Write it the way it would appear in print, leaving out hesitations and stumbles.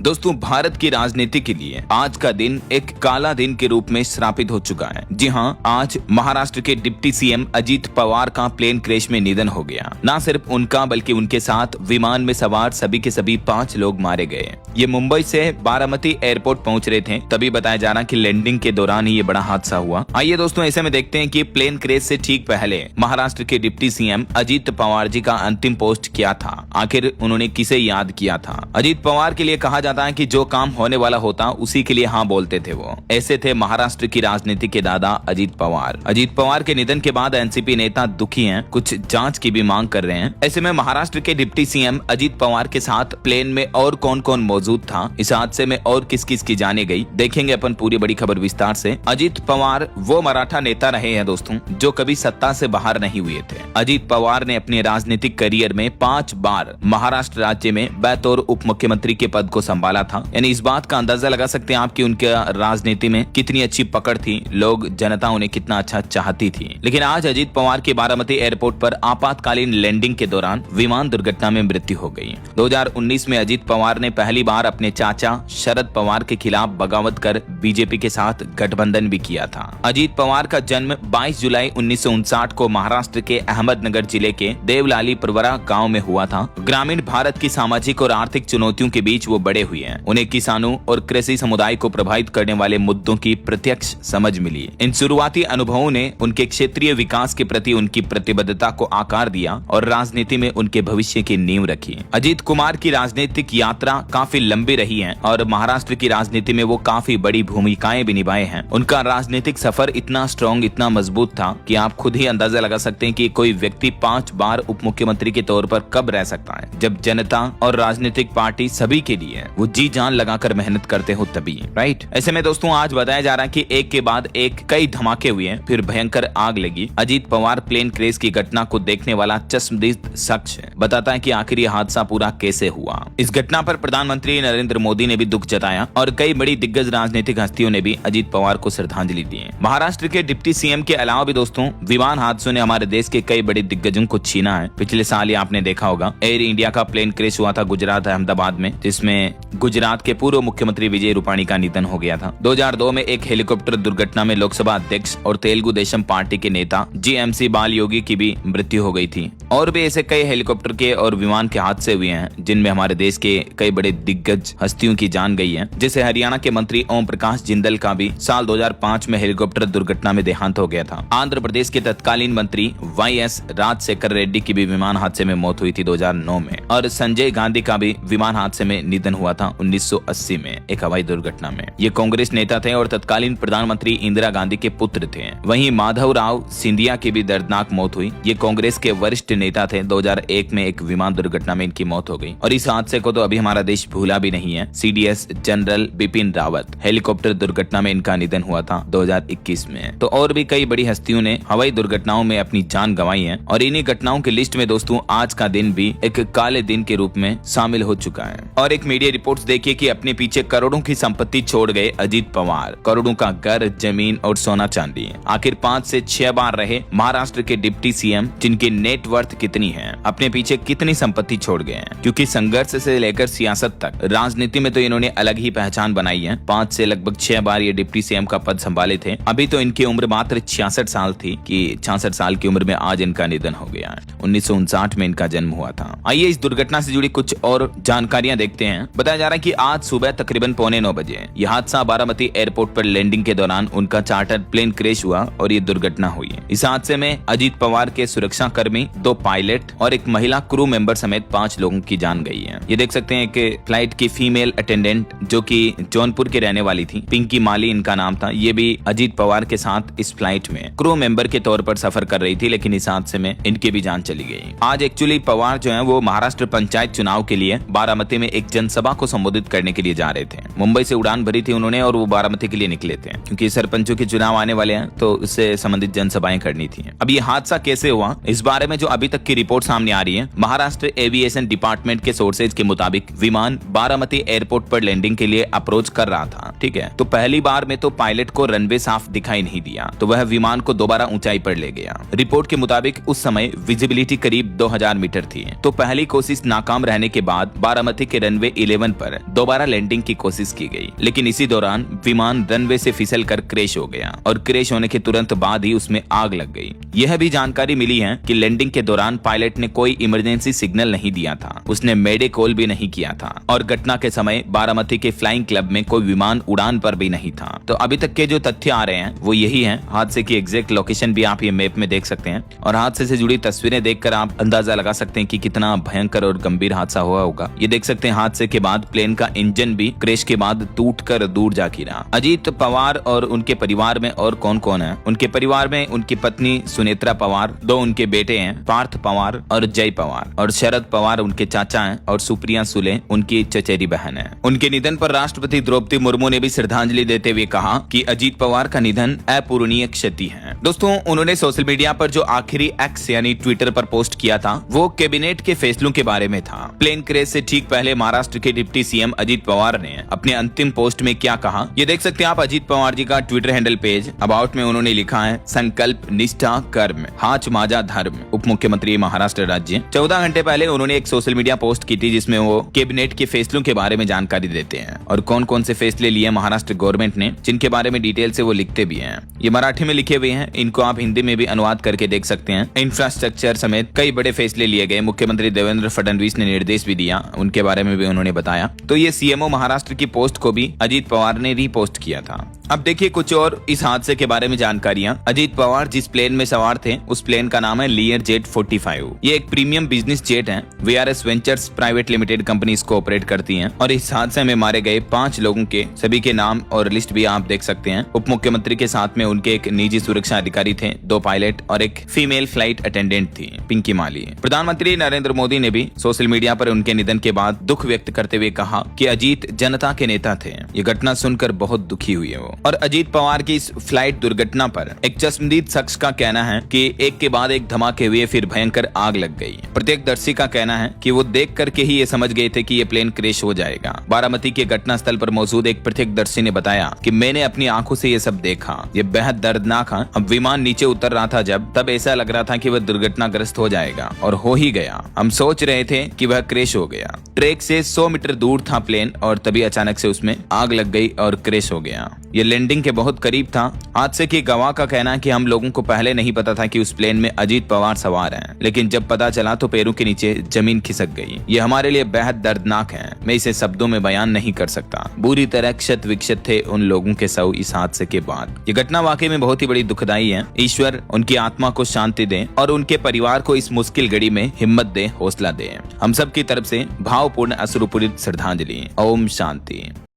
दोस्तों, भारत की राजनीति के लिए आज का दिन एक काला दिन के रूप में श्रापित हो चुका है। जी हां, आज महाराष्ट्र के डिप्टी सीएम अजीत पवार का प्लेन क्रैश में निधन हो गया। न सिर्फ उनका बल्कि उनके साथ विमान में सवार सभी के सभी 5 लोग मारे गए। ये मुंबई से बारामती एयरपोर्ट पहुंच रहे थे, तभी बताया जा रहा कि लैंडिंग के दौरान ही ये बड़ा हादसा हुआ। आइए दोस्तों, ऐसे में देखते हैं कि प्लेन क्रैश से ठीक पहले महाराष्ट्र के डिप्टी सीएम अजीत पवार जी का अंतिम पोस्ट क्या था, आखिर उन्होंने किसे याद किया था। अजीत पवार के लिए कहा जाता है कि जो काम होने वाला होता उसी के लिए हाँ बोलते थे वो। ऐसे थे महाराष्ट्र की राजनीति के दादा अजीत पवार। अजीत पवार के निधन के बाद एनसीपी नेता दुखी हैं, कुछ जांच की भी मांग कर रहे हैं। ऐसे में महाराष्ट्र के डिप्टी सीएम अजीत पवार के साथ प्लेन में और कौन कौन मौजूद था, इस हादसे में और किस किस की जाने गई, देखेंगे अपन पूरी बड़ी खबर विस्तार से। अजीत पवार वो मराठा नेता रहे हैं दोस्तों जो कभी सत्ता से बाहर नहीं हुए थे। अजीत पवार ने अपने राजनीतिक करियर में 5 बार महाराष्ट्र राज्य में बतौर उप मुख्यमंत्री के पद को संभाला था। यानी इस बात का अंदाजा लगा सकते हैं आप कि उनके राजनीति में कितनी अच्छी पकड़ थी, लोग जनता उन्हें कितना अच्छा चाहती थी। लेकिन आज अजीत पवार की बारामती एयरपोर्ट पर आपातकालीन लैंडिंग के दौरान विमान दुर्घटना में मृत्यु हो गई। 2019 में अजीत पवार ने पहली बार अपने चाचा शरद पवार के खिलाफ बगावत कर बीजेपी के साथ गठबंधन भी किया था। अजीत पवार का जन्म 22 जुलाई 1959 को महाराष्ट्र के अहमदनगर जिले के देवलाली परवरा गांव में हुआ था। ग्रामीण भारत की सामाजिक और आर्थिक चुनौतियों के बीच वो बड़े हुए हैं। उन्हें किसानों और कृषि समुदाय को प्रभावित करने वाले मुद्दों की प्रत्यक्ष समझ मिली। इन शुरुआती अनुभवों ने उनके क्षेत्रीय विकास के प्रति उनकी प्रतिबद्धता को आकार दिया और राजनीति में उनके भविष्य की नींव रखी। अजीत कुमार की राजनीतिक यात्रा काफी लंबी रही है और महाराष्ट्र की राजनीति में वो काफी बड़ी भूमिकाएं भी निभाए हैं। उनका राजनीतिक सफर इतना स्ट्रॉन्ग, इतना मजबूत था कि आप खुद ही अंदाजा लगा सकते हैं कि कोई व्यक्ति 5 बार उप मुख्यमंत्री के तौर पर कब रह सकता है, जब जनता और राजनीतिक पार्टी सभी के लिए वो जी जान लगाकर मेहनत करते हो तभी, राइट। ऐसे में दोस्तों आज बताया जा रहा है कि एक के बाद एक कई धमाके हुए, फिर भयंकर आग लगी। अजीत पवार प्लेन क्रैश की घटना को देखने वाला चश्मदीद शख्स बताता है कि आखिर ये हादसा पूरा कैसे हुआ। इस घटना पर प्रधानमंत्री नरेंद्र मोदी ने भी दुख जताया और कई बड़ी दिग्गज राजनीतिक हस्तियों ने भी अजीत पवार को श्रद्धांजलि दी है। महाराष्ट्र के डिप्टी सीएम के अलावा भी दोस्तों विमान हादसों ने हमारे देश के कई बड़े दिग्गजों को छीना है। पिछले साल ही आपने देखा होगा एयर इंडिया का प्लेन क्रैश हुआ था गुजरात अहमदाबाद में, जिसमें गुजरात के पूर्व मुख्यमंत्री विजय रूपाणी का निधन हो गया था। 2002 में एक हेलीकॉप्टर दुर्घटना में लोकसभा अध्यक्ष और तेलुगु देशम पार्टी के नेता जीएमसी बालयोगी की भी मृत्यु हो गई थी। और भी ऐसे कई हेलीकॉप्टर के और विमान के हादसे हुए हैं जिनमें हमारे देश के कई बड़े दिग्गज हस्तियों की जान गई है। जैसे हरियाणा के मंत्री ओम प्रकाश जिंदल का भी साल 2005 में हेलीकॉप्टर दुर्घटना में देहांत हो गया था। आंध्र प्रदेश के तत्कालीन मंत्री वाईएस राजशेखर रेड्डी की भी विमान हादसे में मौत हुई थी 2009 में। और संजय गांधी का भी विमान हादसे में निधन हुआ था 1980 में एक हवाई दुर्घटना में। ये कांग्रेस नेता थे और तत्कालीन प्रधानमंत्री इंदिरा गांधी के पुत्र थे। वहीं माधव राव सिंधिया की भी दर्दनाक मौत हुई। ये कांग्रेस के वरिष्ठ नेता थे। 2001 में एक विमान दुर्घटना में इनकी मौत हो गई। और इस हादसे को तो अभी हमारा देश भूला भी नहीं है। CDS general Bipin Rawat helicopter दुर्घटना में इनका निधन हुआ था 2021 में। तो और भी कई बड़ी हस्तियों ने हवाई दुर्घटनाओं में अपनी जान गंवाई है और इन्हीं घटनाओं की लिस्ट में दोस्तों आज का दिन भी एक काले दिन के रूप में शामिल हो चुका है। और एक मीडिया रिपोर्ट्स देखिए कि अपने पीछे करोड़ों की संपत्ति छोड़ गए अजीत पवार। करोड़ों का घर, जमीन और सोना चांदी। आखिर 5 से 6 बार रहे महाराष्ट्र के डिप्टी सीएम, जिनकी नेटवर्थ कितनी है, अपने पीछे कितनी संपत्ति छोड़ गए हैं। क्योंकि संघर्ष से लेकर सियासत तक राजनीति में तो इन्होंने अलग ही पहचान बनाई है। 5 से लगभग 6 बार ये डिप्टी सीएम का पद संभाले थे। अभी तो इनकी उम्र मात्र 66 साल थी कि 66 साल की उम्र में आज इनका निधन हो गया है। 1959 में इनका जन्म हुआ था। आइए इस दुर्घटना से जुड़ी कुछ और जानकारियां देखते हैं। बताया जा रहा है कि आज सुबह तकरीबन 8:45 बजे यह हादसा बारामती एयरपोर्ट पर लैंडिंग के दौरान उनका चार्टर प्लेन क्रैश हुआ और ये दुर्घटना हुई। इस हादसे में अजीत पवार के सुरक्षा कर्मी, 2 पायलट और एक महिला क्रू मेंबर समेत 5 लोगों की जान गई है। ये देख सकते हैं कि फ्लाइट की फीमेल अटेंडेंट जो कि जौनपुर के रहने वाली थी, पिंकी माली इनका नाम था, ये भी अजीत पवार के साथ इस फ्लाइट में क्रू मेंबर के तौर पर सफर कर रही थी। लेकिन इस हादसे में इनकी भी जान चली गई। आज एक्चुअली पवार जो है वो महाराष्ट्र पंचायत चुनाव के लिए बारामती में एक जनसभा को संबोधित करने के लिए जा रहे थे। मुंबई से उड़ान भरी थी उन्होंने और वो बारामती के लिए निकले थे क्योंकि सरपंचों के चुनाव आने वाले हैं तो इससे संबंधित जनसभाएं करनी थी। अब ये हादसा कैसे हुआ, इस बारे में जो अभी तक की रिपोर्ट सामने आ रही है, महाराष्ट्र एविएशन डिपार्टमेंट के सोर्सेज के मुताबिक विमान बारामती एयरपोर्ट पर लैंडिंग के लिए अप्रोच कर रहा था। ठीक है, तो पहली बार में तो पायलट को रनवे साफ दिखाई नहीं दिया, तो वह विमान को दोबारा ऊंचाई पर ले गया। रिपोर्ट के मुताबिक उस समय विजिबिलिटी करीब 2000 मीटर थी। तो पहली कोशिश नाकाम रहने के बाद बारामती के रनवे 11 पर दोबारा लैंडिंग की कोशिश की गई, लेकिन इसी दौरान विमान रनवे से फिसल कर क्रैश हो गया और क्रैश होने के तुरंत बाद ही उसमें आग लग गई। यह भी जानकारी मिली है कि लैंडिंग के दौरान पायलट ने कोई इमरजेंसी सिग्नल नहीं दिया था, उसने मेडे कॉल भी नहीं किया था और घटना के समय बारामती के फ्लाइंग क्लब में कोई विमान उड़ान पर भी नहीं था। तो अभी तक के जो तथ्य आ रहे हैं वो यही है। हादसे की एग्जैक्ट लोकेशन भी आप ये मैप में देख सकते हैं और हादसे से जुड़ी तस्वीरें देखकर आप अंदाजा लगा सकते हैं कि कितना भयंकर और गंभीर हादसा हुआ होगा। ये देख सकते हैं हादसे के बाद प्लेन का इंजन भी क्रैश के बाद टूटकर दूर जा गिरा। अजीत पवार और उनके परिवार में और कौन कौन है? उनके परिवार में उनकी पत्नी सुनेत्रा पवार, 2 उनके बेटे हैं, पार्थ पवार और जय पवार, और शरद पवार उनके चाचा हैं और सुप्रिया सुले उनकी चचेरी बहन है। उनके निधन पर राष्ट्रपति द्रौपदी मुर्मू ने भी श्रद्धांजलि देते हुए कहा कि अजीत पवार का निधन अपूरणीय क्षति है। दोस्तों, उन्होंने सोशल मीडिया पर जो आखिरी एक्स यानी ट्विटर पर पोस्ट किया था वो कैबिनेट के फैसलों के बारे में था। प्लेन क्रैश से ठीक पहले महाराष्ट्र के डिप्टी सीएम अजीत पवार ने अपने अंतिम पोस्ट में क्या कहा, ये देख सकते हैं आप अजीत पवार जी का ट्विटर हैंडल पेज। अबाउट में उन्होंने लिखा है, संकल्प, निष्ठा, कर्म, हाच माजा धर्म, उप मुख्यमंत्री महाराष्ट्र राज्य। 14 घंटे पहले उन्होंने एक सोशल मीडिया पोस्ट की थी जिसमें वो कैबिनेट के फैसलों के बारे में जानकारी देते हैं और कौन कौन से फैसले लिए महाराष्ट्र गवर्नमेंट ने, जिनके बारे में डिटेल से वो लिखते भी हैं। ये मराठी में लिखे हुए हैं, इनको आप हिंदी में भी अनुवाद करके देख सकते हैं। इंफ्रास्ट्रक्चर समेत कई बड़े फैसले लिए गए। मुख्यमंत्री देवेंद्र फडणवीस ने निर्देश भी दिया, उनके बारे में भी उन्होंने बताया। तो ये सीएमओ महाराष्ट्र की पोस्ट को भी अजीत पवार ने रीपोस्ट किया था। अब देखिए कुछ और इस हादसे के बारे में जानकारियां। अजीत पवार जिस प्लेन में सवार थे उस प्लेन का नाम है लियर जेट 45। ये एक प्रीमियम बिजनेस जेट है। VRS ventures private limited company इसको ऑपरेट करती है और इस हादसे में मारे गए 5 लोगों के सभी के नाम और लिस्ट भी आप देख सकते हैं। उप मुख्यमंत्री के साथ में उनके एक निजी सुरक्षा अधिकारी थे, 2 पायलट और एक फीमेल फ्लाइट अटेंडेंट थी, पिंकी माली। प्रधानमंत्री नरेंद्र मोदी ने भी सोशल मीडिया पर उनके निधन के बाद दुख व्यक्त करते हुए कहा कि अजीत जनता के नेता थे। ये घटना सुनकर बहुत दुखी हुई है वो। और अजीत पवार की इस फ्लाइट दुर्घटना पर एक चश्मदीद शख्स का कहना है कि एक के बाद एक धमाके हुए, फिर भयंकर आग लग गई। प्रत्यक्षदर्शी का कहना है कि वो देख करके ही ये समझ गए थे कि ये प्लेन क्रैश हो जाएगा। बारामती के घटना स्थल पर मौजूद एक प्रत्यक्षदर्शी ने बताया कि मैंने अपनी आंखों से ये सब देखा, ये बेहद दर्दनाक है। अब विमान नीचे उतर रहा था तब ऐसा लग रहा था कि वह दुर्घटनाग्रस्त हो जाएगा और हो ही गया। हम सोच रहे थे कि वह क्रैश हो गया। ट्रैक से 100 मीटर दूर था प्लेन और तभी अचानक से उसमें आग लग गई और क्रैश हो गया। ये लैंडिंग के बहुत करीब था। हादसे के गवाह का कहना है कि हम लोगों को पहले नहीं पता था कि उस प्लेन में अजीत पवार सवार हैं, लेकिन जब पता चला तो पैरों के नीचे जमीन खिसक गई। ये हमारे लिए बेहद दर्दनाक है, मैं इसे शब्दों में बयान नहीं कर सकता। बुरी तरह क्षत विक्षत थे उन लोगों के शव इस हादसे के बाद। ये घटना वाकई में बहुत ही बड़ी दुखदाई है। ईश्वर उनकी आत्मा को शांति दे और उनके परिवार को इस मुश्किल घड़ी में हिम्मत दे, हौसला दे। हम सब की तरफ से भावपूर्ण अश्रुपूरित श्रद्धांजलि। ओम शांति।